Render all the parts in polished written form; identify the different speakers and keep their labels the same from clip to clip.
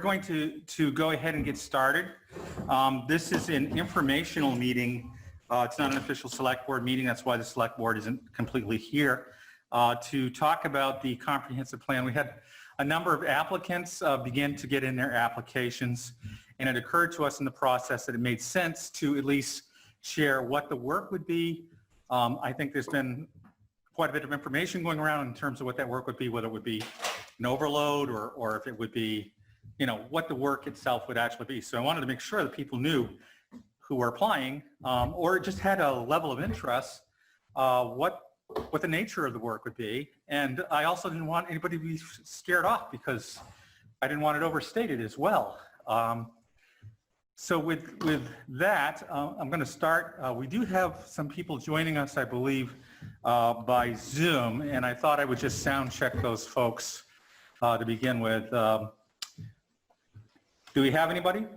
Speaker 1: going to go ahead and get started. This is an informational meeting. It's not an official select board meeting. That's why the select board isn't completely here to talk about the comprehensive plan. We had a number of applicants begin to get in their applications, and it occurred to us in the process that it made sense to at least share what the work would be. I think there's been quite a bit of information going around in terms of what that work would be, whether it would be an overload or if it would be, you know, what the work itself would actually be. So I wanted to make sure that people knew who were applying or just had a level of interest, what the nature of the work would be. And I also didn't want anybody to be scared off because I didn't want it overstated as well. So with that, I'm going to start. We do have some people joining us, I believe, by Zoom, and I thought I would just sound check those folks to begin with. Do we have anybody?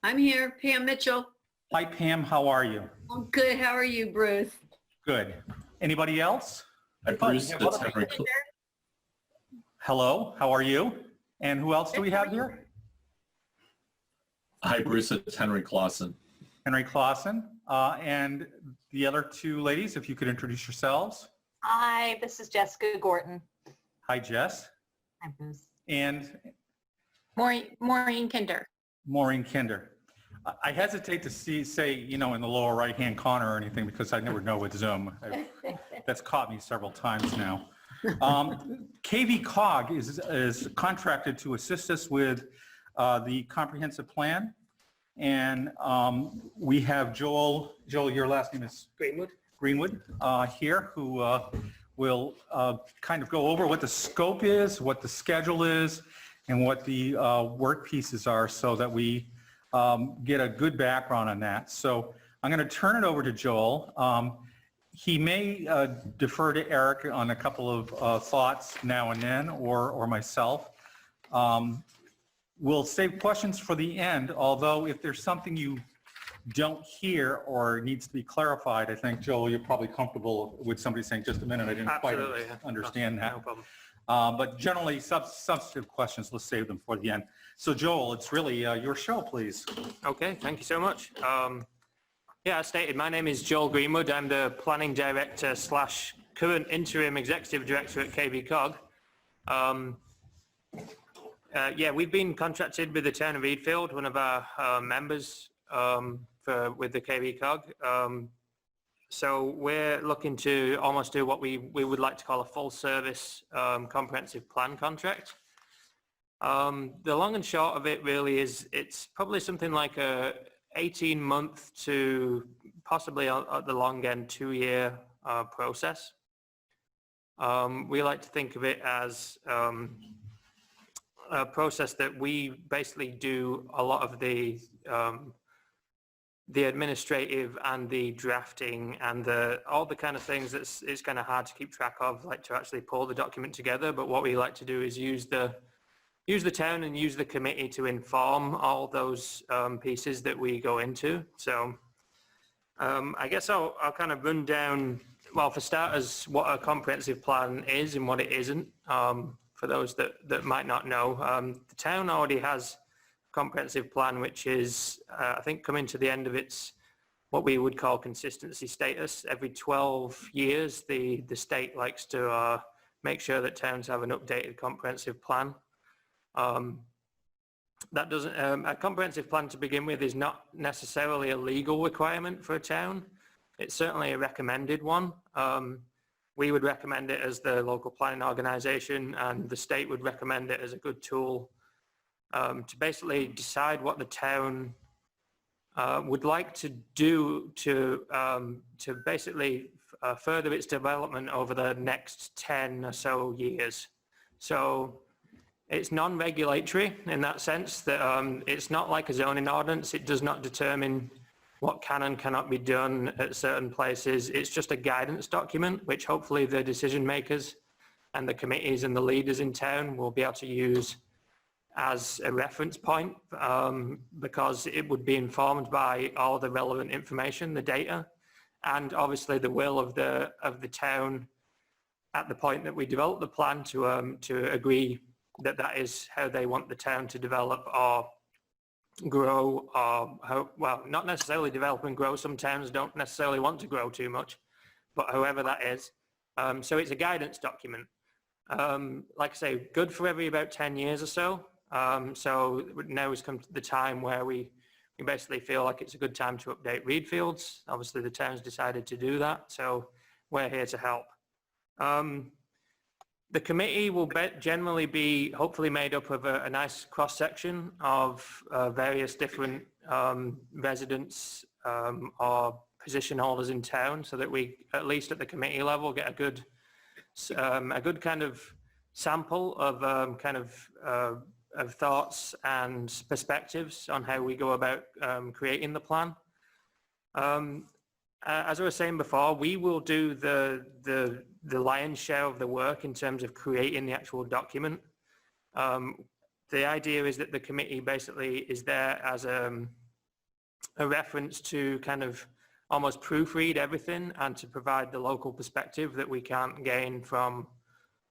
Speaker 2: I'm here, Pam Mitchell.
Speaker 1: Hi, Pam. How are you?
Speaker 2: I'm good. How are you, Bruce?
Speaker 1: Good. Anybody else?
Speaker 3: Hi, Bruce. It's Henry.
Speaker 1: Hello. How are you? And who else do we have here?
Speaker 3: Hi, Bruce. It's Henry Clausen.
Speaker 1: Henry Clausen. And the other two ladies, if you could introduce yourselves.
Speaker 4: Hi, this is Jessica Gorton.
Speaker 1: Hi, Jess.
Speaker 4: Hi, Bruce.
Speaker 1: And
Speaker 4: Maureen Kinder.
Speaker 1: Maureen Kinder. I hesitate to say, you know, in the lower right-hand corner or anything because I never know with Zoom. That's caught me several times now. KV Cog is contracted to assist us with the comprehensive plan. And we have Joel, your last name is? Greenwood here, who will kind of go over what the scope is, what the schedule is, and what the work pieces are so that we get a good background on that. So I'm going to turn it over to Joel. He may defer to Eric on a couple of thoughts now and then, or myself. We'll save questions for the end, although if there's something you don't hear or needs to be clarified, I think, Joel, you're probably comfortable with somebody saying, just a minute, I didn't
Speaker 5: Absolutely.
Speaker 1: quite understand that.
Speaker 5: No problem.
Speaker 1: But generally, substantive questions, let's save them for the end. So Joel, it's really your show, please.
Speaker 5: Okay, thank you so much. Yeah, as stated, my name is Joel Greenwood. I'm the Planning Director / current Interim Executive Director at KV Cog. Yeah, we've been contracted with the town of Readfield, one of our members with the KV Cog. So we're looking to almost do what we would like to call a full service comprehensive plan contract. The long and short of it really is it's probably something like a 18-month to possibly at the long end 2-year process. We like to think of it as a process that we basically do a lot of the administrative and the drafting and all the kind of things it's kind of hard to keep track of, like to actually pull the document together. But what we like to do is use the town and use the committee to inform all those pieces that we go into. So I guess I'll kind of run down, well, for starters, what a comprehensive plan is and what it isn't. For those that might not know, the town already has a comprehensive plan, which is, I think, coming to the end of its what we would call consistency status. Every 12 years, the state likes to make sure that towns have an updated comprehensive plan. That doesn't, a comprehensive plan to begin with is not necessarily a legal requirement for a town. It's certainly a recommended one. We would recommend it as the local planning organization, and the state would recommend it as a good tool to basically decide what the town would like to do to basically further its development over the next 10 or so years. So it's non-regulatory in that sense, that it's not like a zoning ordinance. It does not determine what can and cannot be done at certain places. It's just a guidance document, which hopefully the decision makers and the committees and the leaders in town will be able to use as a reference point, because it would be informed by all the relevant information, the data, and obviously the will of the town at the point that we develop the plan to agree that is how they want the town to develop or grow, or how, well, not necessarily develop and grow. Some towns don't necessarily want to grow too much, but however that is. So it's a guidance document. Like I say, good for every about 10 years or so. So now has come to the time where we basically feel like it's a good time to update Readfields. Obviously the town's decided to do that, so we're here to help. The committee will generally be hopefully made up of a nice cross-section of various different residents or position holders in town, so that we, at least at the committee level, get a good kind of sample of of thoughts and perspectives on how we go about creating the plan. As I was saying before, we will do the lion's share of the work in terms of creating the actual document. The idea is that the committee basically is there as a reference to kind of almost proofread everything and to provide the local perspective that we can't gain from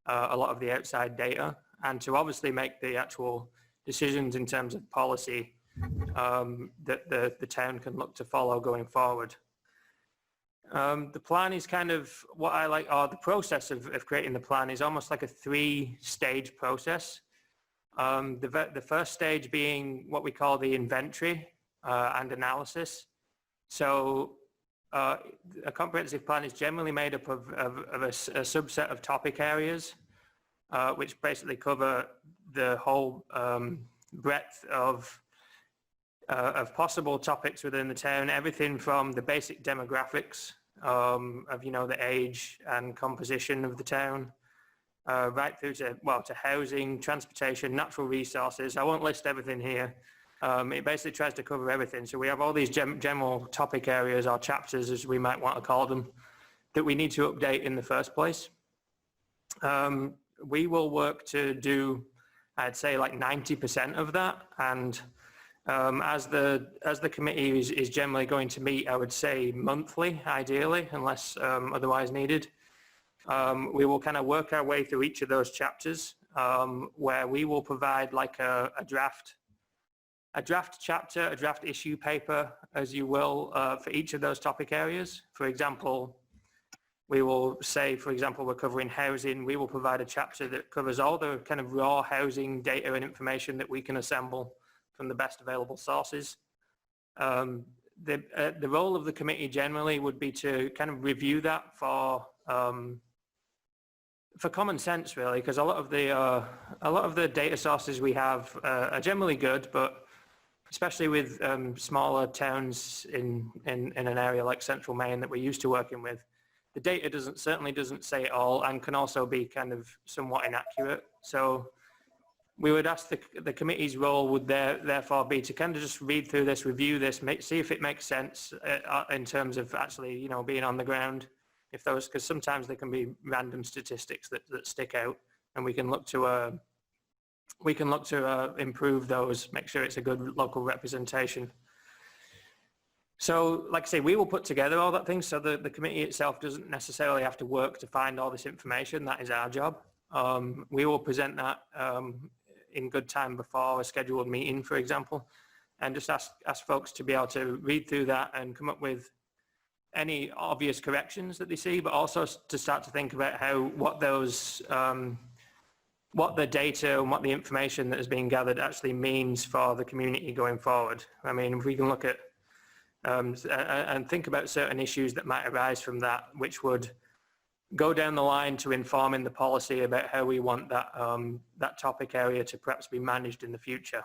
Speaker 5: a lot of the outside data, and to obviously make the actual decisions in terms of policy that the town can look to follow going forward. The plan is kind of what I like, or the process of creating the plan is almost like a 3-stage process. The first stage being what we call the inventory and analysis. So a comprehensive plan is generally made up of a subset of topic areas, which basically cover the whole breadth of possible topics within the town, everything from the basic demographics of, you know, the age and composition of the town, right through to, well, to housing, transportation, natural resources. I won't list everything here. It basically tries to cover everything. So we have all these general topic areas, or chapters as we might want to call them, that we need to update in the first place. We will work to do, I'd say, like 90% of that, and as the committee is generally going to meet, I would say monthly, ideally, unless otherwise needed. We will kind of work our way through each of those chapters, where we will provide like a draft chapter, a draft issue paper, as you will, for each of those topic areas. For example, we will say, for example, we're covering housing. We will provide a chapter that covers all the kind of raw housing data and information that we can assemble from the best available sources. The role of the committee generally would be to kind of review that for common sense, really, because a lot of the data sources we have are generally good, but especially with smaller towns in an area like Central Maine that we're used to working with, the data certainly doesn't say it all, and can also be kind of somewhat inaccurate. So we would ask the committee's role would therefore be to kind of just read through this, review this, see if it makes sense in terms of actually, you know, being on the ground. If those, because sometimes there can be random statistics that stick out, and we can look to improve those, make sure it's a good local representation. So, like I say, we will put together all that things, so the committee itself doesn't necessarily have to work to find all this information. That is our job. We will present that in good time before a scheduled meeting, for example, and just ask folks to be able to read through that and come up with any obvious corrections that they see, but also to start to think about what the data and what the information that is being gathered actually means for the community going forward. I mean, if we can look at and think about certain issues that might arise from that, which would go down the line to informing the policy about how we want that topic area to perhaps be managed in the future.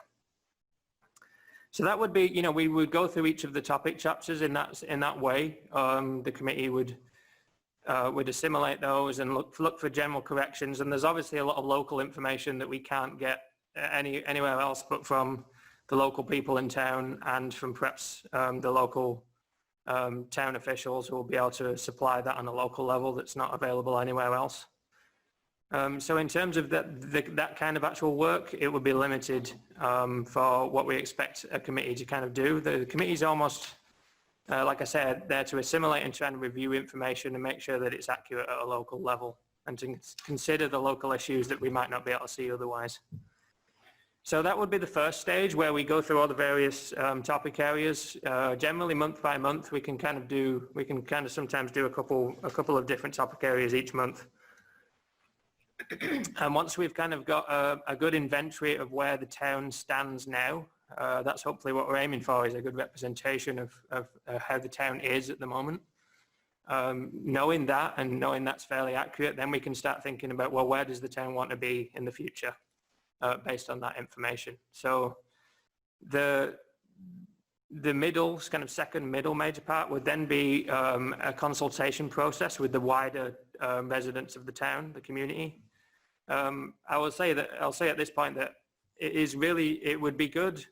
Speaker 5: So that would be, you know, we would go through each of the topic chapters in that way. The committee would assimilate those and look for general corrections. And there's obviously a lot of local information that we can't get anywhere else but from the local people in town, and from perhaps the local town officials who will be able to supply that on a local level that's not available anywhere else. So in terms of that kind of actual work, it would be limited for what we expect a committee to kind of do. The committee is almost, like I said, there to assimilate and try and review information and make sure that it's accurate at a local level. and to consider the local issues that we might not be able to see otherwise. So that would be the first stage where we go through all the various topic areas. Generally month by month, we can kind of sometimes do a couple of different topic areas each month. And once we've kind of got a good inventory of where the town stands now, that's hopefully what we're aiming for, is a good representation of how the town is at the moment. Knowing that and knowing that's fairly accurate, then we can start thinking about, well, where does the town want to be in the future based on that information. So the middle, kind of second middle major part would then be a consultation process with the wider residents of the town, the community. I'll say at this point that it would be good,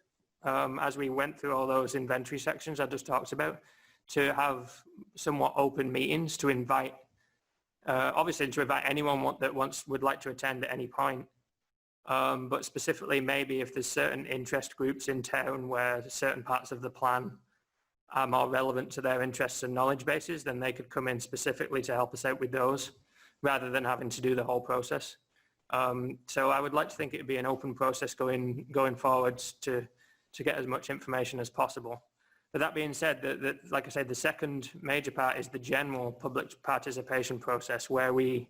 Speaker 5: as we went through all those inventory sections I just talked about, to have somewhat open meetings to invite, obviously to invite anyone that would like to attend at any point. But specifically maybe if there's certain interest groups in town where certain parts of the plan are more relevant to their interests and knowledge bases, then they could come in specifically to help us out with those rather than having to do the whole process. So I would like to think it would be an open process going forwards to get as much information as possible. But that being said, like I said, the second major part is the general public participation process, where we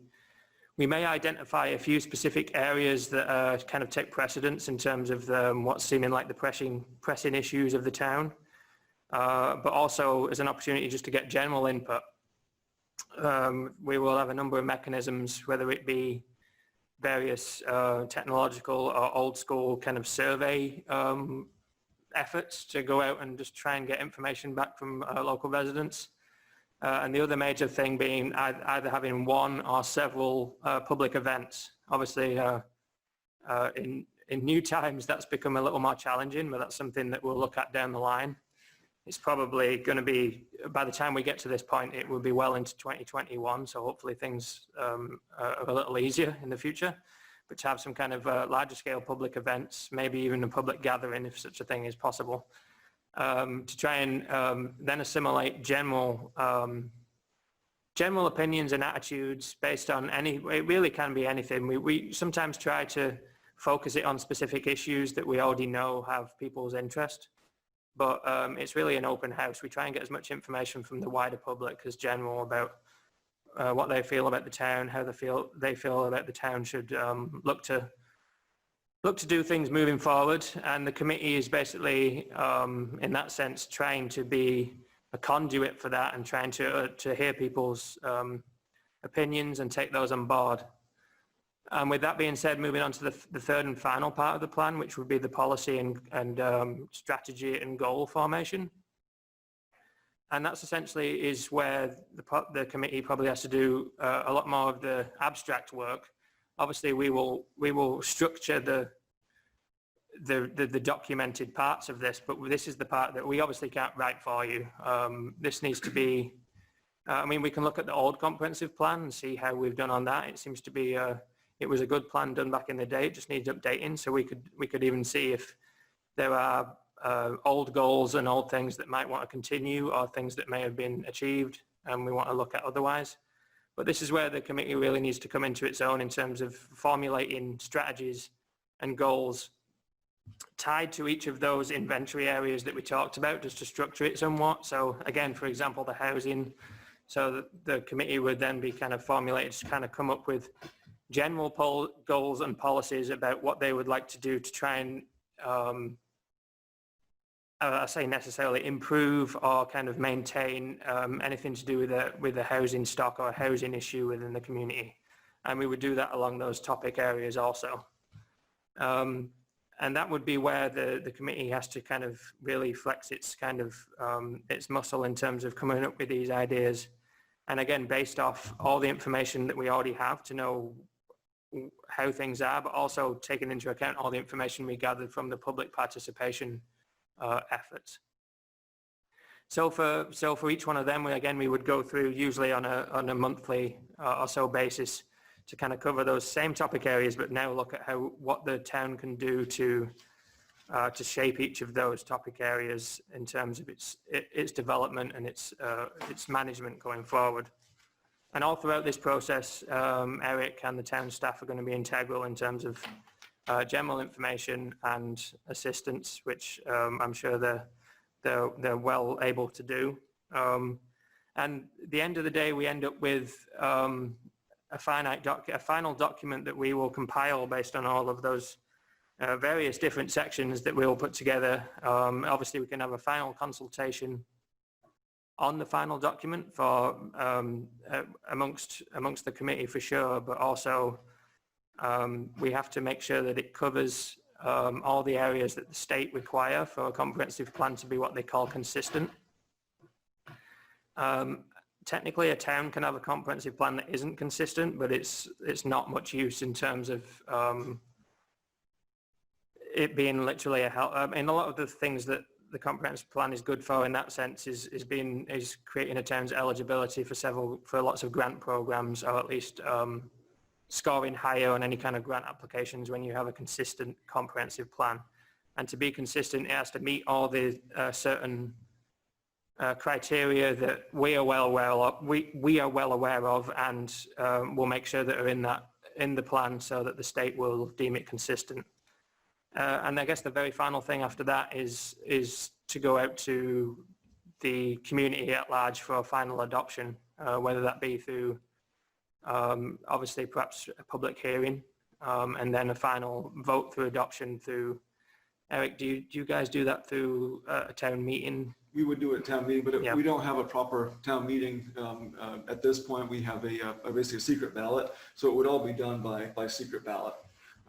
Speaker 5: may identify a few specific areas that kind of take precedence in terms of what's seeming like the pressing issues of the town, but also as an opportunity just to get general input. We will have a number of mechanisms, whether it be various technological or old school kind of survey efforts to go out and just try and get information back from local residents. And the other major thing being either having one or several public events. Obviously, in new times, that's become a little more challenging, but that's something that we'll look at down the line. It's probably going to be, by the time we get to this point, it will be well into 2021. So hopefully things are a little easier in the future. But to have some kind of larger scale public events, maybe even a public gathering if such a thing is possible, to try and then assimilate general opinions and attitudes based on it really can be anything. We sometimes try to focus it on specific issues that we already know have people's interest, but it's really an open house. We try and get as much information from the wider public as general about what they feel about the town, how they feel about the town should look to do things moving forward. And the committee is basically, in that sense, trying to be a conduit for that and trying to hear people's opinions and take those on board. And with that being said, moving on to the third and final part of the plan, which would be the policy and strategy and goal formation. And that's essentially is where the committee probably has to do a lot more of the abstract work. Obviously, we will structure the documented parts of this, but this is the part that we obviously can't write for you. This needs to be, I mean, we can look at the old comprehensive plan and see how we've done on that. It seems to be, it was a good plan done back in the day. It just needs updating. So we could even see if there are old goals and old things that might want to continue or things that may have been achieved and we want to look at otherwise. But this is where the committee really needs to come into its own in terms of formulating strategies and goals tied to each of those inventory areas that we talked about, just to structure it somewhat. So again, for example, the housing. So the committee would then be kind of formulated to kind of come up with general goals and policies about what they would like to do to try and I say necessarily improve or kind of maintain anything to do with the housing stock or housing issue within the community. And we would do that along those topic areas also. And that would be where the committee has to kind of really flex its kind of its muscle in terms of coming up with these ideas. And again, based off all the information that we already have to know how things are, but also taking into account all the information we gathered from the public participation efforts. So for each one of them, we would go through usually on a monthly or so basis to kind of cover those same topic areas, but now look at what the town can do to shape each of those topic areas in terms of its development and its management going forward. And all throughout this process, Eric and the town staff are going to be integral in terms of general information and assistance, which I'm sure they're well able to do. And at the end of the day, we end up with a final document that we will compile based on all of those various different sections that we'll put together. Obviously, we can have a final consultation on the final document for amongst the committee for sure, but also we have to make sure that it covers all the areas that the state require for a comprehensive plan to be what they call consistent. Technically, a town can have a comprehensive plan that isn't consistent, but it's not much use in terms of it being literally a help. In a lot of the things that the comprehensive plan is good for in that sense is creating a town's eligibility for lots of grant programs, or at least scoring higher on any kind of grant applications when you have a consistent comprehensive plan. And to be consistent, it has to meet all the certain criteria that we are well aware of, and we'll make sure that are in the plan so that the state will deem it consistent. And I guess the very final thing after that is to go out to the community at large for a final adoption, whether that be through obviously perhaps a public hearing, and then a final vote through adoption through. Eric, do you guys do that through a town meeting?
Speaker 6: We would do it at town meeting, but if
Speaker 5: Yeah.
Speaker 6: we don't have a proper town meeting at this point, we have basically a secret ballot. So it would all be done by secret ballot,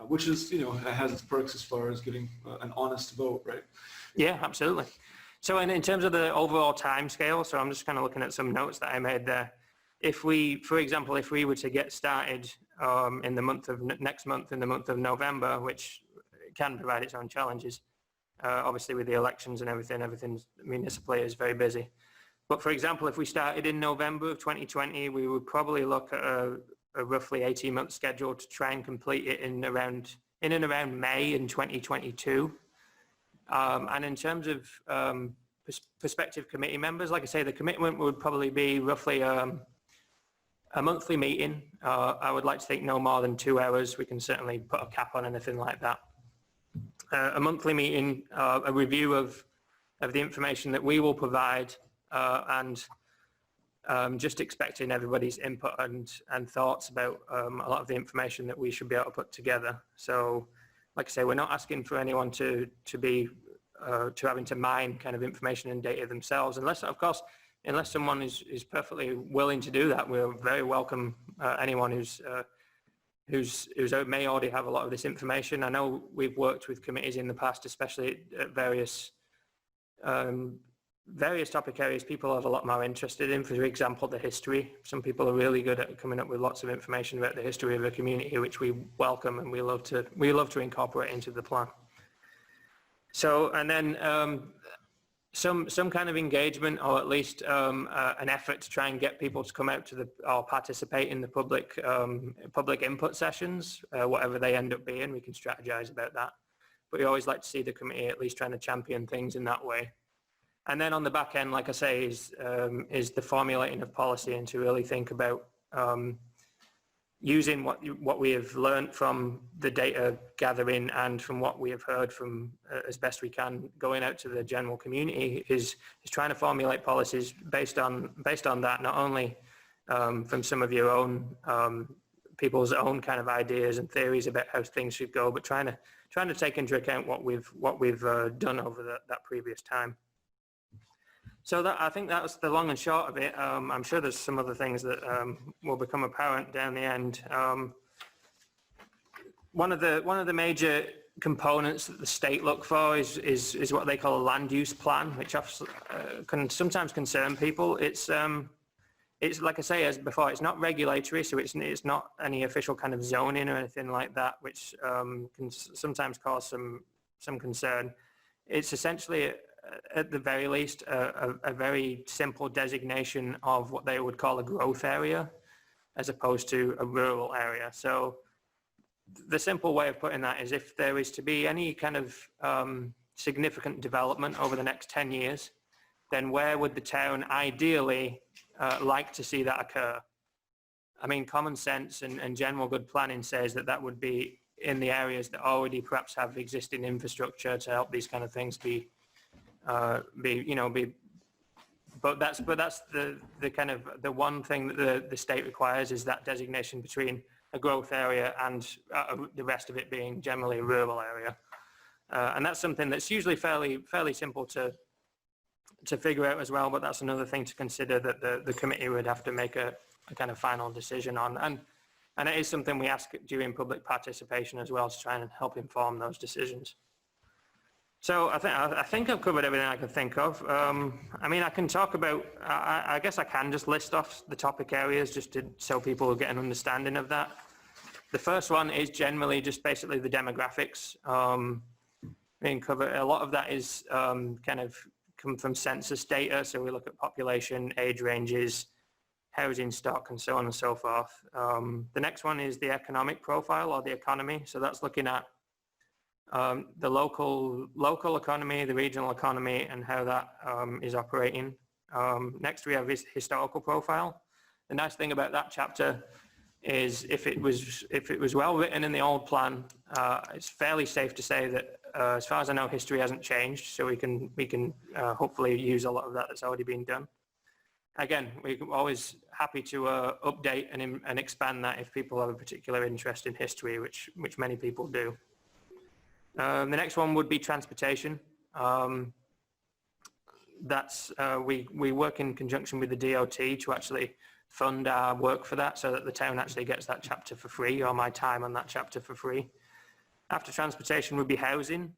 Speaker 6: which is, has its perks as far as getting an honest vote, right?
Speaker 5: Yeah, absolutely. So in terms of the overall time scale, so I'm just kind of looking at some notes that I made there. If we, for example, if we were to get started in the month of next month, in the month of November, which can provide its own challenges, obviously with the elections and everything municipally is very busy. But for example, if we started in November of 2020, we would probably look at a roughly 18-month schedule to try and complete it in and around May in 2022. And in terms of prospective committee members, like I say, the commitment would probably be roughly a monthly meeting. I would like to think no more than 2 hours. We can certainly put a cap on anything like that. A monthly meeting, a review of the information that we will provide, and just expecting everybody's input and thoughts about a lot of the information that we should be able to put together. So, like I say, we're not asking for anyone to having to mine kind of information and data themselves, unless, of course, unless someone is perfectly willing to do that. We're very welcome anyone who's may already have a lot of this information. I know we've worked with committees in the past, especially at various topic areas people have a lot more interested in. For example, the history. Some people are really good at coming up with lots of information about the history of a community, which we welcome and we love to incorporate into the plan. So, and then some kind of engagement, or at least an effort to try and get people to come out to or participate in the public input sessions, whatever they end up being. We can strategize about that, but we always like to see the committee at least trying to champion things in that way. And then on the back end, like I say, is the formulating of policy, and to really think about using what we have learned from the data gathering and from what we have heard from as best we can going out to the general community, is trying to formulate policies based on that, not only from some of your own people's own kind of ideas and theories about how things should go, but trying to take into account what we've done over that previous time. So I think that's the long and short of it. I'm sure there's some other things that will become apparent down the end. One of the major components that the state look for is what they call a land use plan, which can sometimes concern people. It's like I say, as before, it's not regulatory, so it's not any official kind of zoning or anything like that, which can sometimes cause some concern. It's essentially, at the very least, a very simple designation of what they would call a growth area, as opposed to a rural area. So the simple way of putting that is, if there is to be any kind of significant development over the next 10 years, then where would the town ideally like to see that occur? I mean, common sense and general good planning says that that would be in the areas that already perhaps have existing infrastructure to help these kind of things be, but that's the kind of the one thing that the state requires is that designation between a growth area and the rest of it being generally a rural area. And that's something that's usually fairly simple to figure out as well, but that's another thing to consider that the committee would have to make a kind of final decision on. And it is something we ask during public participation as well to try and help inform those decisions. So I think I've covered everything I could think of. I mean, I can talk about, I guess I can just list off the topic areas just so people get an understanding of that. The first one is generally just basically the demographics. Cover a lot of that is kind of come from census data. So we look at population, age ranges, housing stock, and so on and so forth. The next one is the economic profile or the economy. So that's looking at the local economy, the regional economy, and how that is operating. Next we have historical profile. The nice thing about that chapter is if it was well written in the old plan, it's fairly safe to say that as far as I know, history hasn't changed. So we can hopefully use a lot of that that's already been done. Again, we're always happy to update and expand that if people have a particular interest in history, which many people do. The next one would be transportation. We work in conjunction with the DOT to actually fund our work for that so that the town actually gets that chapter for free, or my time on that chapter for free. After transportation would be housing.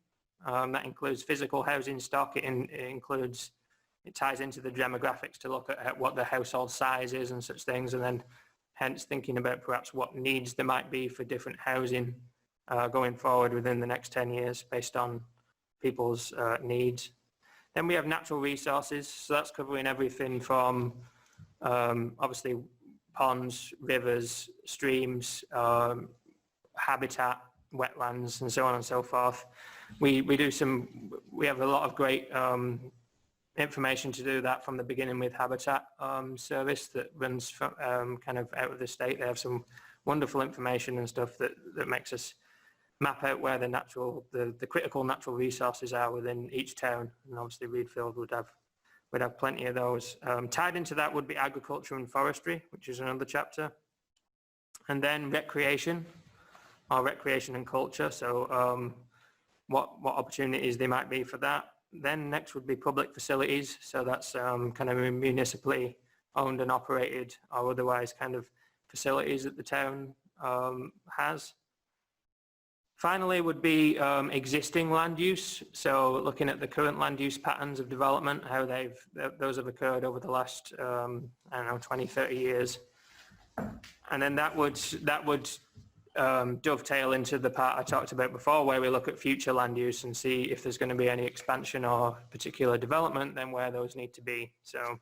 Speaker 5: That includes physical housing stock. It ties into the demographics to look at what the household size is and such things, and then hence thinking about perhaps what needs there might be for different housing going forward within the next 10 years based on people's needs. Then we have natural resources. So that's covering everything from obviously ponds, rivers, streams, habitat, wetlands, and so on and so forth. We have a lot of great information to do that from the beginning with Habitat service that runs from, kind of out of the state. They have some wonderful information and stuff that makes us map out where the critical natural resources are within each town, and obviously Readfield would have plenty of those. Tied into that would be agriculture and forestry, which is another chapter, and then recreation and culture. So what opportunities there might be for that. Then next would be public facilities. So that's kind of municipally owned and operated or otherwise kind of facilities that the town has. Finally would be existing land use. So looking at the current land use patterns of development, how those have occurred over the last, 20, 30 years. And then that would dovetail into the part I talked about before, where we look at future land use and see if there's going to be any expansion or particular development, then where those need to be. So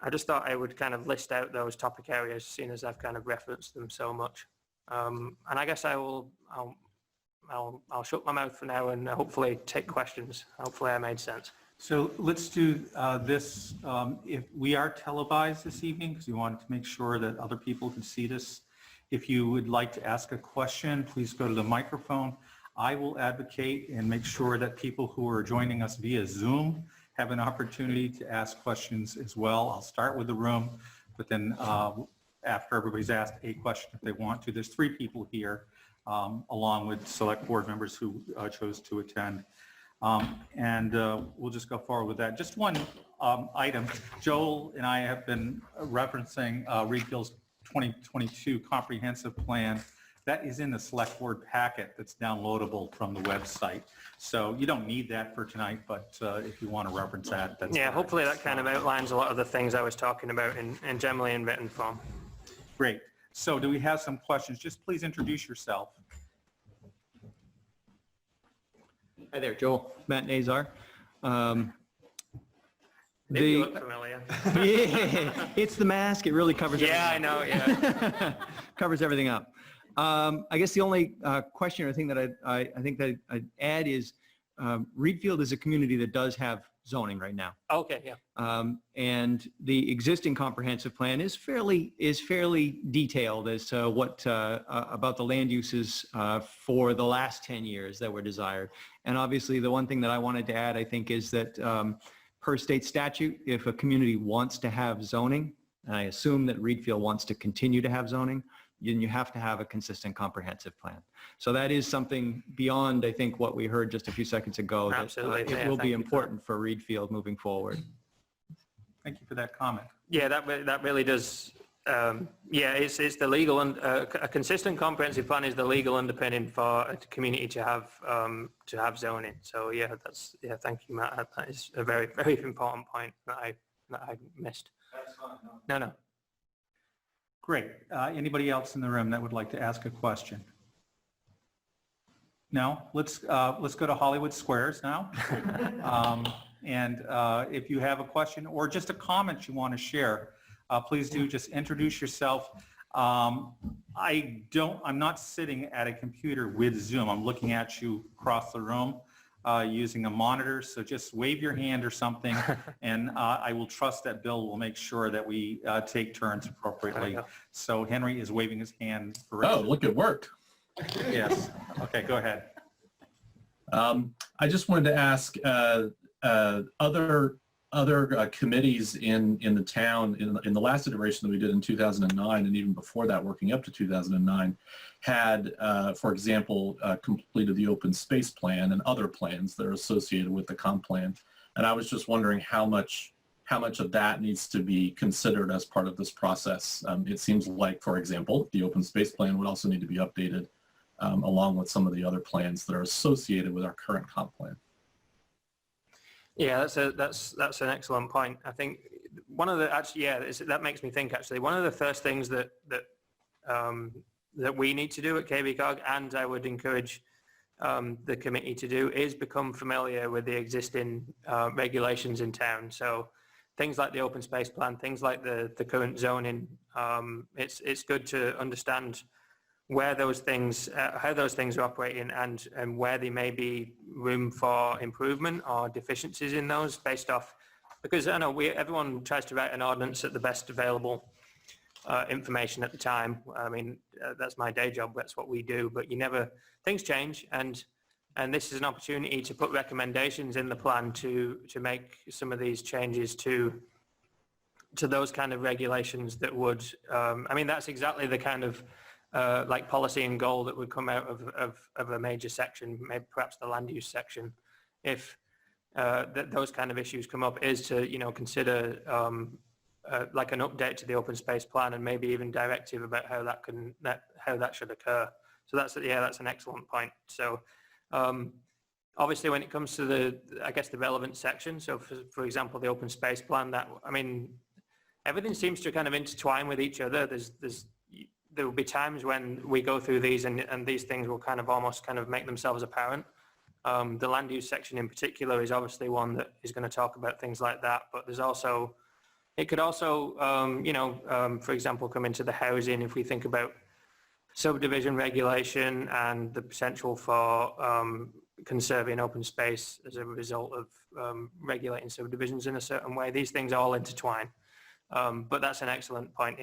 Speaker 5: I just thought I would kind of list out those topic areas, seeing as I've kind of referenced them so much. And I guess I'll shut my mouth for now and hopefully take questions. Hopefully I made sense.
Speaker 1: So let's do this. If we are televised this evening, because we wanted to make sure that other people can see this. If you would like to ask a question, please go to the microphone. I will advocate and make sure that people who are joining us via Zoom have an opportunity to ask questions as well. I'll start with the room, but then after everybody's asked a question, if they want to, there's 3 people here, along with select board members who chose to attend. We'll just go forward with that. Just one item. Joel and I have been referencing Readfield's 2022 comprehensive plan. That is in the select board packet that's downloadable from the website. So you don't need that for tonight, but if you want to reference that, that's
Speaker 5: yeah,
Speaker 1: fine.
Speaker 5: hopefully that kind of outlines a lot of the things I was talking about in generally in written form.
Speaker 1: Great. So do we have some questions? Just please introduce yourself.
Speaker 7: Hi there, Joel. Matt Nazar.
Speaker 5: Maybe you look familiar.
Speaker 7: Yeah, it's the mask. It really covers everything.
Speaker 5: Yeah, I know, yeah.
Speaker 7: Covers everything up. I guess the only question or thing that I think that I'd add is Readfield is a community that does have zoning right now.
Speaker 5: Okay, yeah.
Speaker 7: And the existing comprehensive plan is fairly detailed as to what about the land uses for the last 10 years that were desired. And obviously, the one thing that I wanted to add, I think, is that per state statute, if a community wants to have zoning, and I assume that Readfield wants to continue to have zoning, then you have to have a consistent comprehensive plan. So that is something beyond, I think, what we heard just a few seconds ago. That,
Speaker 5: Absolutely.
Speaker 7: it
Speaker 5: Yeah,
Speaker 7: will
Speaker 5: thank
Speaker 7: be
Speaker 5: you for that.
Speaker 7: important for Readfield moving forward.
Speaker 1: Thank you for that comment.
Speaker 5: Yeah, that really does. It's the legal and a consistent comprehensive plan is the legal underpinning for a community to have zoning. So thank you, Matt. That is a very, very important point that I missed. No.
Speaker 1: Great. Anybody else in the room that would like to ask a question? No? Let's go to Hollywood Squares now. And if you have a question or just a comment you want to share, please do just introduce yourself. I'm not sitting at a computer with Zoom. I'm looking at you across the room using a monitor. So just wave your hand or something, and I will trust that Bill will make sure that we take turns appropriately. So Henry is waving his hand for
Speaker 3: Oh,
Speaker 1: Richard.
Speaker 3: look, it worked.
Speaker 1: Yes. Okay, go ahead.
Speaker 3: I just wanted to ask other committees in the town in the last iteration that we did in 2009 and even before that, working up to 2009, had, for example, completed the open space plan and other plans that are associated with the comp plan. And I was just wondering how much of that needs to be considered as part of this process. It seems like, for example, the open space plan would also need to be updated along with some of the other plans that are associated with our current comp plan.
Speaker 5: Yeah, that's an excellent point. I think one of the that makes me think actually one of the first things that we need to do at KBCOG, and I would encourage the committee to do, is become familiar with the existing regulations in town. So things like the open space plan, things like the current zoning. It's good to understand where those things, how those things are operating, and where there may be room for improvement or deficiencies in those based off, because I know everyone tries to write an ordinance at the best available information at the time. I mean, that's my day job, that's what we do, but things change, and this is an opportunity to put recommendations in the plan to make some of these changes to those kind of regulations that would, that's exactly the kind of like policy and goal that would come out of a major section, maybe perhaps the land use section, if those kind of issues come up, is to consider like an update to the open space plan and maybe even directive about how that should occur. So that's an excellent point. So obviously when it comes to the relevant section, so for example the open space plan, everything seems to kind of intertwine with each other. There will be times when we go through these and these things will almost make themselves apparent. The land use section in particular is obviously one that is going to talk about things like that, but it could also, for example, come into the housing if we think about subdivision regulation and the potential for conserving open space as a result of regulating subdivisions in a certain way. These things all intertwine. But that's an excellent point,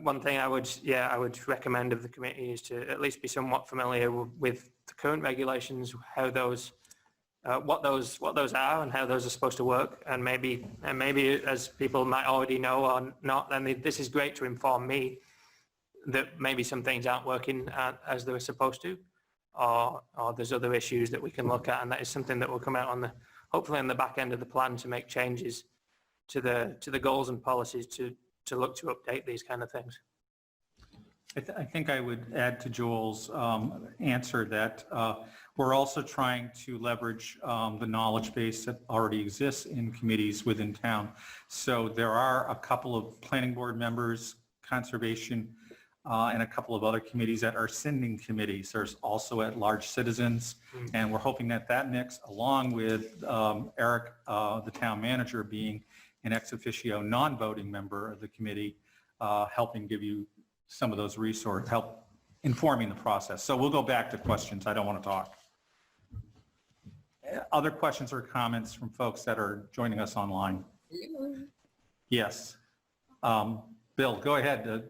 Speaker 5: one thing I would recommend of the committee is to at least be somewhat familiar with the current regulations, how those, what those are and how those are supposed to work, and maybe as people might already know or not, then this is great to inform me that maybe some things aren't working as they were supposed to, or there's other issues that we can look at, and that is something that will come out hopefully on the back end of the plan to make changes to the goals and policies to look to update these kind of things.
Speaker 1: I think I would add to Joel's answer that we're also trying to leverage the knowledge base that already exists in committees within town. So there are a couple of planning board members, conservation, and a couple of other committees that are sending committees. There's also at-large citizens, and we're hoping that mix, along with Eric, the town manager, being an ex officio non-voting member of the committee, helping give you some of those resources, help informing the process. So we'll go back to questions. I don't want to talk. Other questions or comments from folks that are joining us online? Yes. Bill, go ahead. The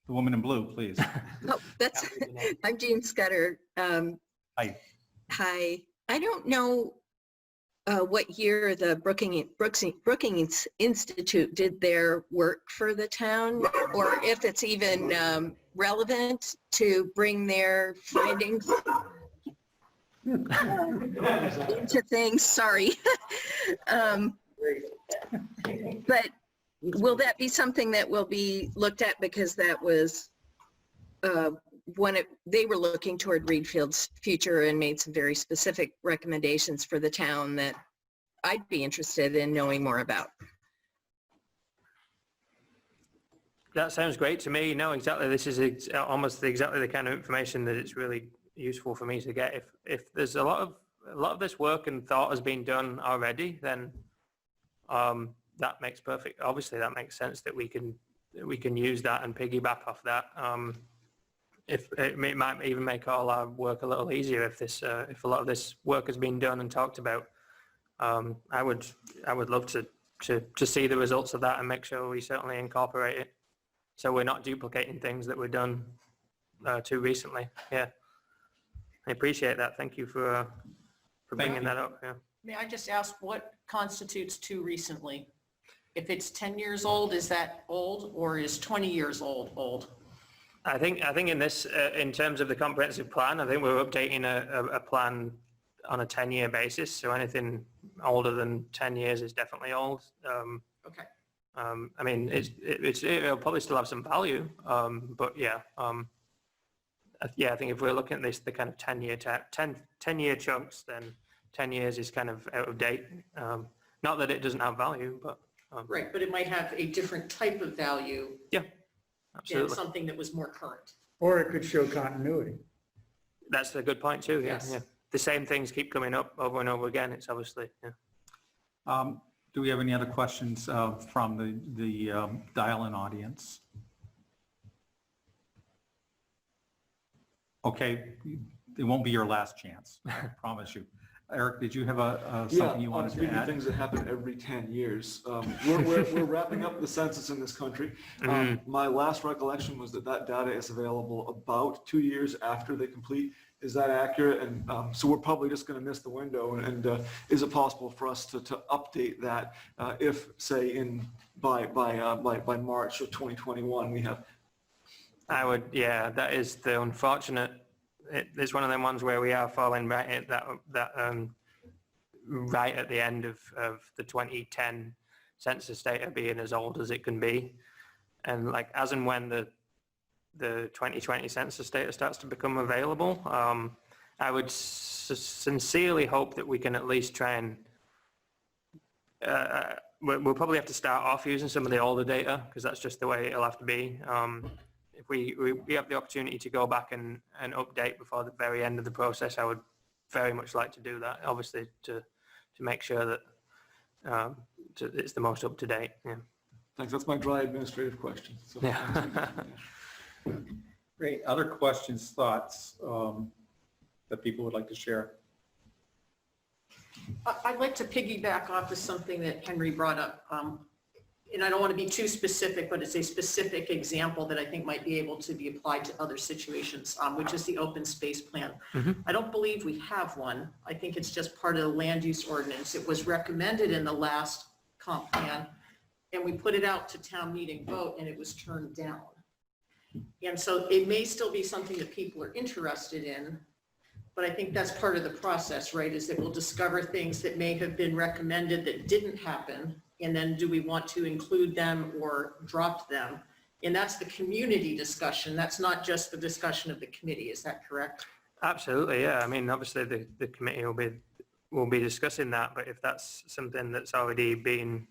Speaker 1: woman in blue, please.
Speaker 2: Oh, I'm Jean Scudder.
Speaker 1: Hi.
Speaker 2: Hi. I don't know what year the Brookings Institute did their work for the town, or if it's even relevant to bring their findings into things. Sorry. But will that be something that will be looked at, because that was they were looking toward Readfield's future and made some very specific recommendations for the town that I'd be interested in knowing more about.
Speaker 5: That sounds great to me. No, exactly. This is almost exactly the kind of information that it's really useful for me to get. If there's a lot of this work and thought has been done already, then that makes obviously that makes sense that we can use that and piggyback off that. If it might even make all our work a little easier if a lot of this work has been done and talked about. I would love to see the results of that and make sure we certainly incorporate it, so we're not duplicating things that were done too recently. Yeah, I appreciate that. Thank you for bringing that up. Yeah.
Speaker 8: May I just ask what constitutes too recently? If it's 10 years old, is that old, or is 20 years old?
Speaker 5: I think in this, in terms of the comprehensive plan, I think we're updating a plan on a 10-year basis. So anything older than 10 years is definitely old.
Speaker 8: Okay.
Speaker 5: I mean, it'll probably still have some value, but yeah. Yeah, I think if we're looking at this, the kind of 10-year chunks, then 10 years is kind of out of date. Not that it doesn't have value, but
Speaker 8: Right, but it might have a different type of value
Speaker 5: yeah,
Speaker 8: than
Speaker 5: absolutely.
Speaker 8: something that was more current.
Speaker 9: Or it could show continuity.
Speaker 5: That's a good point too. Yeah,
Speaker 8: Yes.
Speaker 5: yeah. The same things keep coming up over and over again. It's obviously, yeah.
Speaker 1: Do we have any other questions from the dial-in audience? Okay, it won't be your last chance, I promise you. Eric, did you have something you wanted to
Speaker 6: speaking of
Speaker 1: add?
Speaker 6: things that happen every 10 years, we're wrapping up the census in this country. My last recollection was that data is available about 2 years after they complete. Is that accurate? And so we're probably just going to miss the window. And is it possible for us to update that if, say, by March of 2021 we have?
Speaker 5: Yeah, that is the unfortunate. It's one of them ones where we are falling right at right at the end of the 2010 census data being as old as it can be, and like as and when the 2020 census data starts to become available, I would sincerely hope that we can at least try and we'll probably have to start off using some of the older data, because that's just the way it'll have to be. If we have the opportunity to go back and update before the very end of the process, I would very much like to do that, obviously to make sure that it's the most up to date. Yeah.
Speaker 6: Thanks. That's my dry administrative question. So,
Speaker 5: Yeah.
Speaker 1: Great. Other questions, thoughts that people would like to share?
Speaker 8: I'd like to piggyback off of something that Henry brought up. And I don't want to be too specific, but it's a specific example that I think might be able to be applied to other situations, which is the open space plan. I don't believe we have one. I think it's just part of the land use ordinance. It was recommended in the last comp plan, and we put it out to town meeting vote, and it was turned down. And so it may still be something that people are interested in, but I think that's part of the process, right? Is that we'll discover things that may have been recommended that didn't happen. And then do we want to include them or drop them? And that's the community discussion. That's not just the discussion of the committee. Is that correct?
Speaker 5: Absolutely, yeah. I mean, obviously the committee will be discussing that, but if that's something that's already been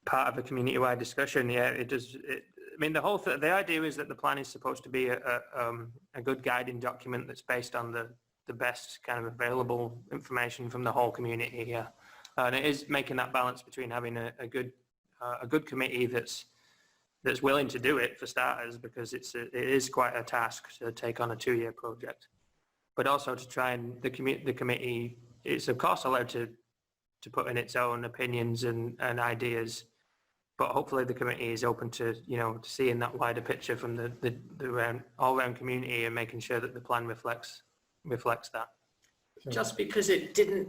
Speaker 5: part of a community-wide discussion, yeah, it does. I mean, the idea is that the plan is supposed to be a good guiding document that's based on the best kind of available information from the whole community. Yeah. And it is making that balance between having a good committee that's willing to do it for starters, because it is quite a task to take on a 2-year project. but also to try and the committee is of course allowed to put in its own opinions and ideas, but hopefully the committee is open to, to seeing that wider picture from the all-round community and making sure that the plan reflects that.
Speaker 8: Just because it didn't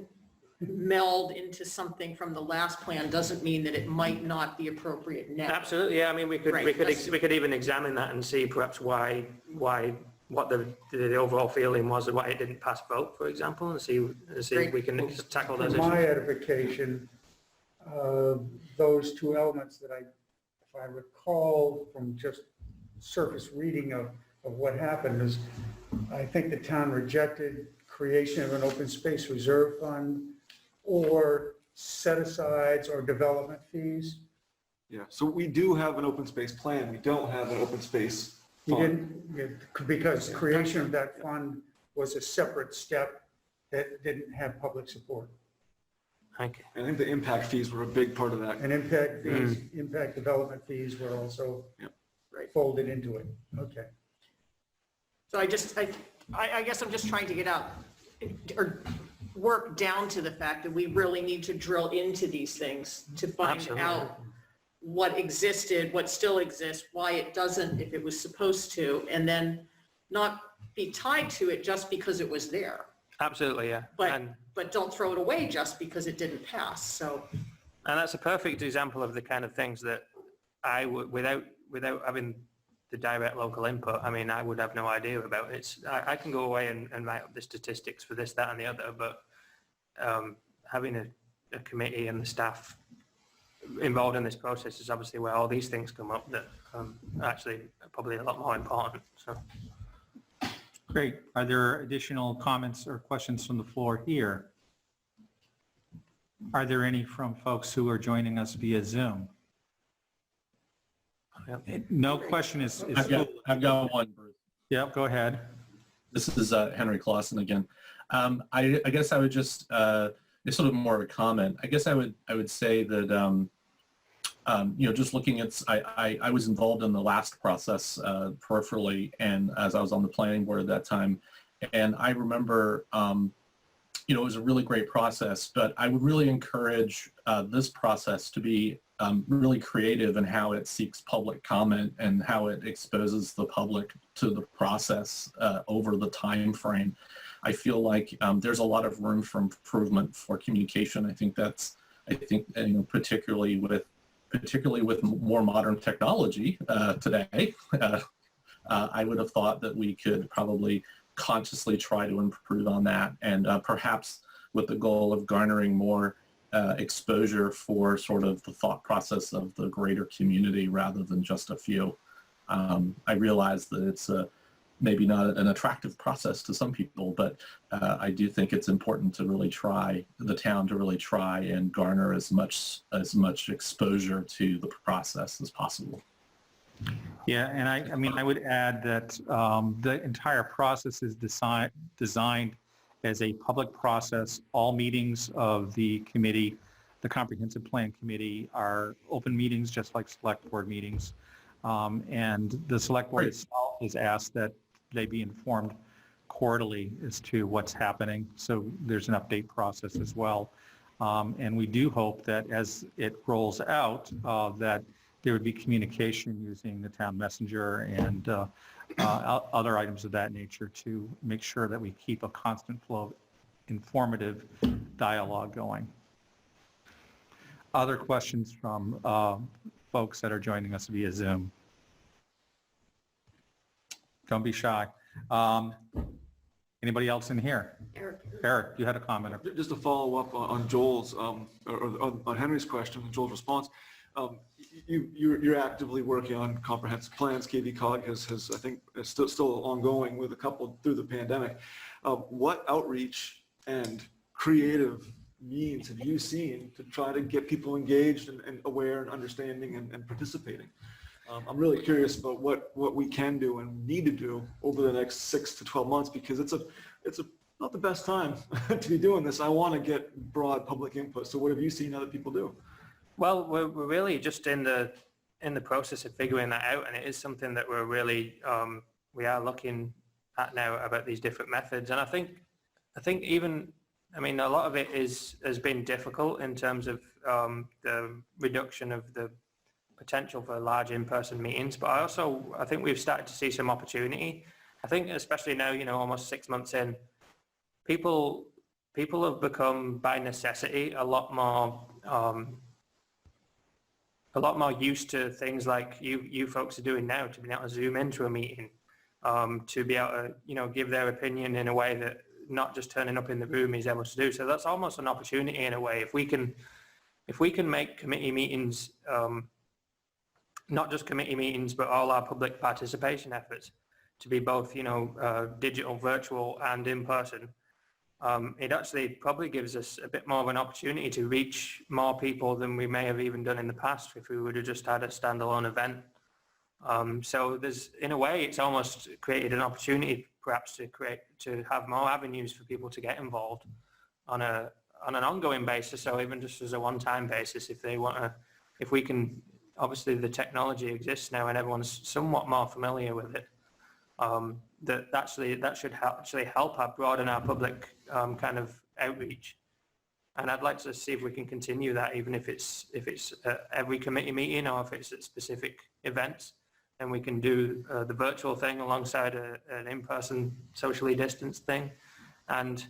Speaker 8: meld into something from the last plan doesn't mean that it might not be appropriate now.
Speaker 5: Absolutely, yeah. I mean, we could
Speaker 8: Right,
Speaker 5: we could even examine that and see perhaps why what the overall feeling was and why it didn't pass vote, for example, and see if we can tackle those
Speaker 9: For my
Speaker 5: issues.
Speaker 9: edification, those two elements that if I recall from just surface reading of what happened is, I think the town rejected creation of an open space reserve fund or set-asides or development fees.
Speaker 6: Yeah, so we do have an open space plan. We don't have an open space
Speaker 9: You
Speaker 6: fund.
Speaker 9: didn't, because creation of that fund was a separate step that didn't have public support.
Speaker 5: Okay.
Speaker 6: I think the impact fees were a big part of that.
Speaker 9: And impact fees, impact development fees were also
Speaker 6: Yep.
Speaker 9: folded into it. Okay.
Speaker 8: So I guess I'm just trying to get out or work down to the fact that we really need to drill into these things to find
Speaker 5: Absolutely.
Speaker 8: out what existed, what still exists, why it doesn't, if it was supposed to, and then not be tied to it just because it was there.
Speaker 5: Absolutely, yeah.
Speaker 8: But don't throw it away just because it didn't pass, so.
Speaker 5: And that's a perfect example of the kind of things that I would, without having the direct local input, I mean, I would have no idea about it. I can go away and write up the statistics for this, that, and the other, but having a committee and the staff involved in this process is obviously where all these things come up that are actually probably a lot more important. So.
Speaker 1: Great. Are there additional comments or questions from the floor here? Are there any from folks who are joining us via Zoom? No question is
Speaker 3: I've got one, Bruce.
Speaker 1: Yeah, go ahead.
Speaker 3: This is Henry Clausen again. I guess I would just, it's sort of more of a comment. I guess I would say that, just looking at, I was involved in the last process peripherally, and as I was on the planning board at that time, and I remember, it was a really great process, but I would really encourage this process to be really creative in how it seeks public comment and how it exposes the public to the process over the time frame. I feel like there's a lot of room for improvement for communication. I think particularly with more modern technology today, I would have thought that we could probably consciously try to improve on that, and perhaps with the goal of garnering more exposure for sort of the thought process of the greater community rather than just a few. I realize that it's maybe not an attractive process to some people, but I do think it's important to really try, the town to really try and garner as much exposure to the process as possible.
Speaker 1: Yeah, and I mean, I would add that the entire process is designed as a public process. All meetings of the committee, the Comprehensive Plan Committee, are open meetings just like select board meetings. And the select board itself is asked that they be informed quarterly as to what's happening. So there's an update process as well. And we do hope that as it rolls out, that there would be communication using the town messenger and other items of that nature to make sure that we keep a constant flow of informative dialogue going. Other questions from folks that are joining us via Zoom? Don't be shy. Anybody else in here? Eric, you had a comment.
Speaker 6: Just to follow up on Joel's, or on Henry's question, Joel's response. You're actively working on comprehensive plans. KV-COG has I think, is still ongoing with a couple through the pandemic. What outreach and creative means have you seen to try to get people engaged and aware and understanding and participating? I'm really curious about what we can do and need to do over the next 6 to 12 months, because it's not the best time to be doing this. I want to get broad public input. So what have you seen other people do?
Speaker 5: Well, we're really just in the process of figuring that out, and it is something that we're really we are looking at now about these different methods. And I think even, I mean, a lot of it has been difficult in terms of the reduction of the potential for large in-person meetings, but I think we've started to see some opportunity. I think especially now, almost 6 months in, people have become by necessity a lot more used to things like you folks are doing now, to be able to zoom into a meeting, to be able to give their opinion in a way that not just turning up in the room is able to do. So that's almost an opportunity in a way. If we can make committee meetings, not just committee meetings, but all our public participation efforts to be both, digital, virtual, and in person, it actually probably gives us a bit more of an opportunity to reach more people than we may have even done in the past if we would have just had a standalone event. So there's, in a way, it's almost created an opportunity perhaps to have more avenues for people to get involved on an ongoing basis, or even just as a one-time basis if they want to. If we can, obviously the technology exists now and everyone's somewhat more familiar with it. That should actually help broaden our public kind of outreach. And I'd like to see if we can continue that, even if it's every committee meeting or if it's at specific events, and we can do the virtual thing alongside an in-person socially distanced thing. And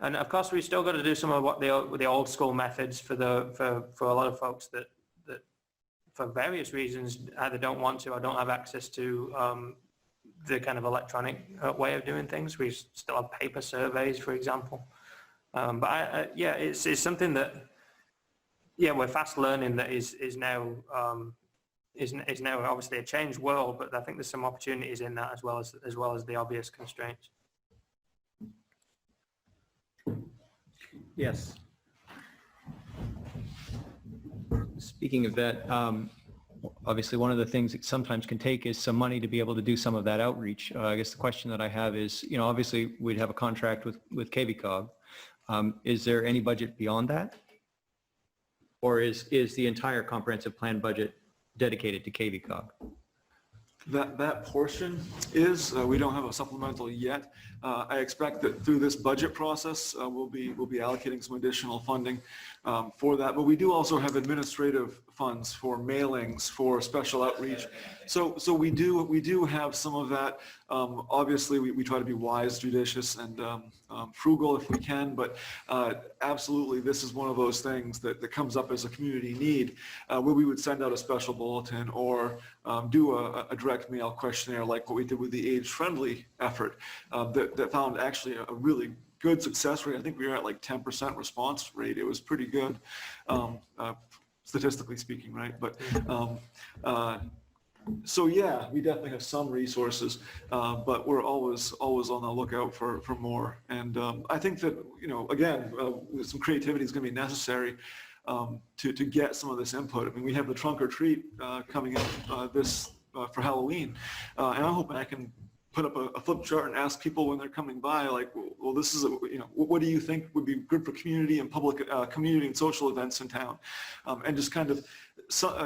Speaker 5: of course we've still got to do some of what the old school methods for a lot of folks that for various reasons either don't want to or don't have access to the kind of electronic way of doing things. We still have paper surveys, for example. But it's something that, we're fast learning that is now obviously a changed world, but I think there's some opportunities in that as well as the obvious constraints.
Speaker 7: Yes. Speaking of that, obviously one of the things it sometimes can take is some money to be able to do some of that outreach. I guess the question that I have is, obviously we'd have a contract with KVCOG. Is there any budget beyond that? Or is the entire comprehensive plan budget dedicated to KVCOG?
Speaker 6: That portion is, we don't have a supplemental yet. I expect that through this budget process, we'll be allocating some additional funding for that. But we do also have administrative funds for mailings, for special outreach. So we do have some of that. Obviously, we try to be wise, judicious, and frugal if we can. But absolutely, this is one of those things that comes up as a community need, where we would send out a special bulletin or do a direct mail questionnaire like what we did with the age-friendly effort that found actually a really good success rate. I think we were at like 10% response rate. It was pretty good, statistically speaking, right? But so yeah, we definitely have some resources, but we're always on the lookout for more. And I think that, again, some creativity is going to be necessary to get some of this input. I mean, we have the trunk or treat coming up for Halloween, and I'm hoping I can put up a flip chart and ask people when they're coming by, like, well, this is, what do you think would be good for community and public, community and social events in town? And just kind of,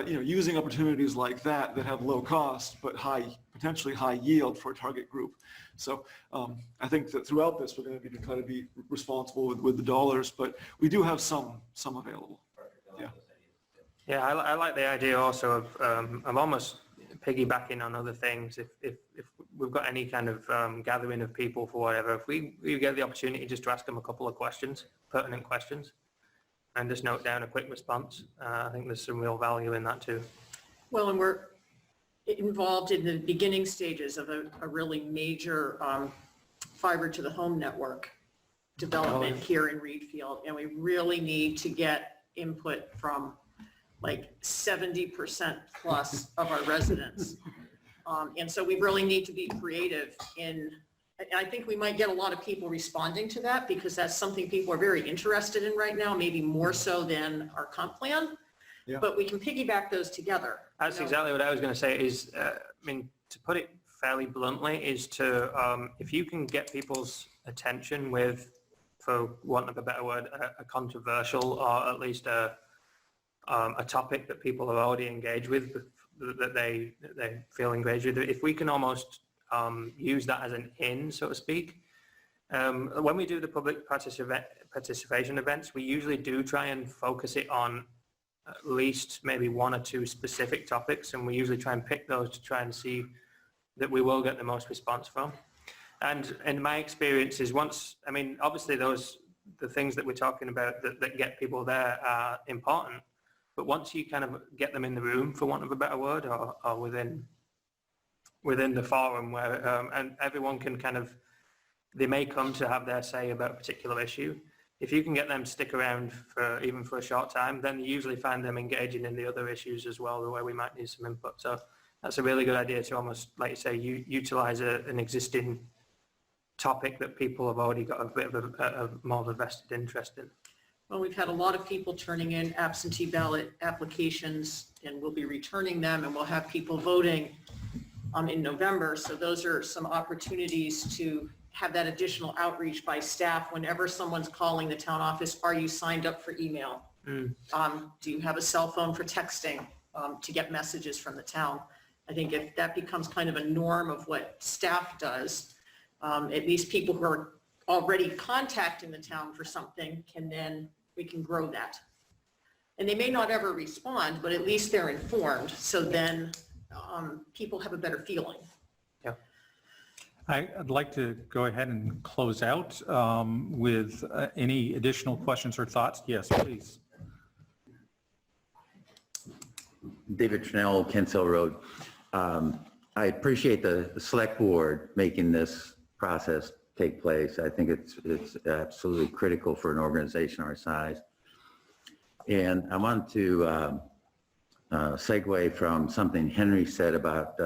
Speaker 6: using opportunities like that have low cost, but potentially high yield for a target group. So I think that throughout this, we're going to try to be responsible with the dollars, but we do have some available. Yeah.
Speaker 5: Yeah, I like the idea also of almost piggybacking on other things. If we've got any kind of gathering of people for whatever, if we get the opportunity just to ask them a couple of questions, pertinent questions, and just note down a quick response, I think there's some real value in that too.
Speaker 8: Well, and we're involved in the beginning stages of a really major fiber to the home network development here in Readfield, and we really need to get input from like 70% plus of our residents. And so we really need to be creative and I think we might get a lot of people responding to that because that's something people are very interested in right now, maybe more so than our comp plan.
Speaker 6: Yeah.
Speaker 8: But we can piggyback those together.
Speaker 5: That's exactly what I was going to say is, to put it fairly bluntly, is to, if you can get people's attention with, for want of a better word, a controversial or at least a topic that people are already engaged with, that they feel engaged with. If we can almost use that as an in, so to speak. When we do the public participation events, we usually do try and focus it on at least maybe one or two specific topics, and we usually try and pick those to try and see that we will get the most response from. And in my experience is obviously the things that we're talking about that get people there are important, but once you kind of get them in the room, for want of a better word, or within the forum where, and everyone can they may come to have their say about a particular issue. If you can get them to stick around even for a short time, then you usually find them engaging in the other issues as well, where we might need some input. So that's a really good idea to almost, like you say, utilize an existing topic that people have already got a bit of a more of a vested interest in.
Speaker 8: Well, we've had a lot of people turning in absentee ballot applications, and we'll be returning them, and we'll have people voting in November. So those are some opportunities to have that additional outreach by staff whenever someone's calling the town office. Are you signed up for email? Do you have a cell phone for texting to get messages from the town? I think if that becomes kind of a norm of what staff does, at least people who are already contacting the town for something we can grow that. And they may not ever respond, but at least they're informed. So then people have a better feeling.
Speaker 1: I'd like to go ahead and close out with any additional questions or thoughts. Yes, please.
Speaker 10: David Trinnell, Kensal Road. I appreciate the select board making this process take place. I think it's absolutely critical for an organization our size. And I want to segue from something Henry said about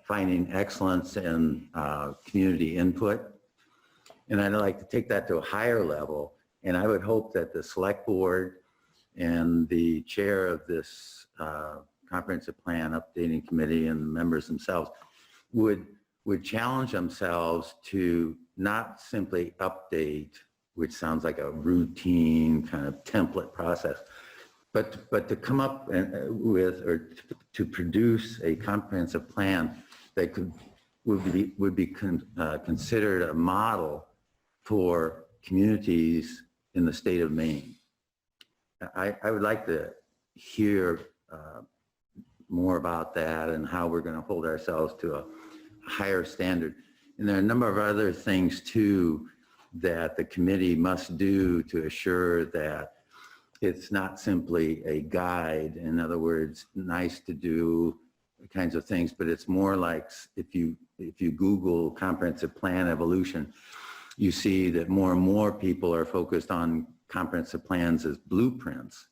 Speaker 10: finding excellence in community input. And I'd like to take that to a higher level. And I would hope that the select board and the chair of this comprehensive plan updating committee and the members themselves would challenge themselves to not simply update, which sounds like a routine kind of template process, but to come up with or to produce a comprehensive plan that would be considered a model for communities in the state of Maine. I would like to hear more about that and how we're going to hold ourselves to a higher standard. And there are a number of other things too that the committee must do to assure that it's not simply a guide. In other words, nice to do kinds of things, but it's more like if you Google comprehensive plan evolution, you see that more and more people are focused on comprehensive plans as blueprints.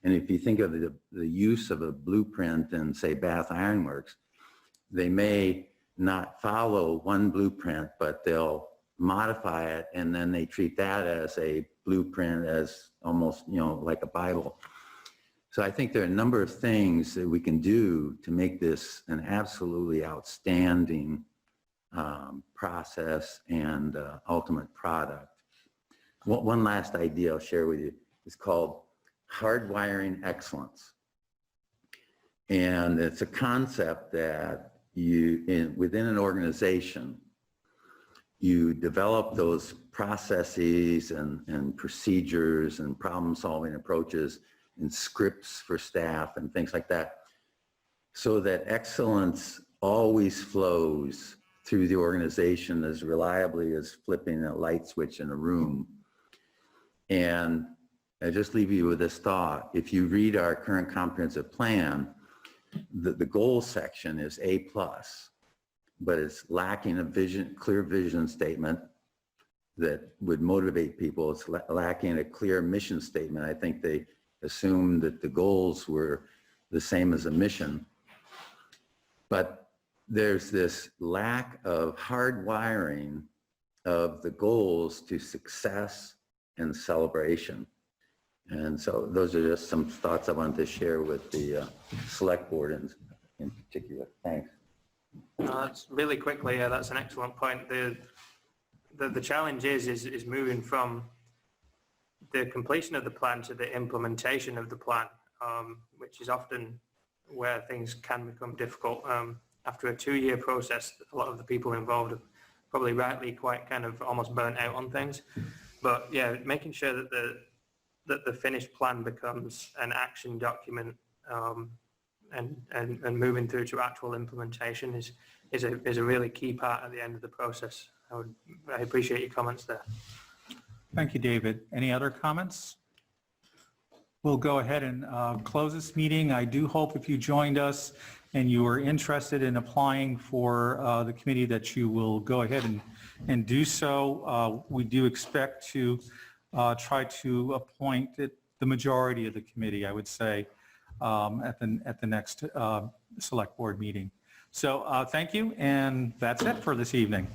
Speaker 10: And if you think of the use of a blueprint in, say, Bath Iron Works, they may not follow one blueprint, but they'll modify it, and then they treat that as a blueprint, as almost, like a Bible. So I think there are a number of things that we can do to make this an absolutely outstanding process and ultimate product. One last idea I'll share with you is called hardwiring excellence. And it's a concept that within an organization, you develop those processes and procedures and problem-solving approaches and scripts for staff and things like that, so that excellence always flows through the organization as reliably as flipping a light switch in a room. And I just leave you with this thought. If you read our current comprehensive plan, the goal section is A+, but it's lacking a clear vision statement that would motivate people. It's lacking a clear mission statement. I think they assumed that the goals were the same as a mission. But there's this lack of hardwiring of the goals to success and celebration. And so those are just some thoughts I wanted to share with the select board in particular. Thanks.
Speaker 5: That's really quickly, that's an excellent point. The challenge is moving from the completion of the plan to the implementation of the plan, which is often where things can become difficult. after a 2-year process, a lot of the people involved are probably rightly quite kind of almost burnt out on things. But yeah, making sure that the finished plan becomes an action document and moving through to actual implementation is a really key part at the end of the process. I appreciate your comments there.
Speaker 1: Thank you, David. Any other comments? We'll go ahead and close this meeting. I do hope if you joined us and you are interested in applying for the committee that you will go ahead and do so. We do expect to try to appoint the majority of the committee, I would say, at the next select board meeting. So thank you, and that's it for this evening.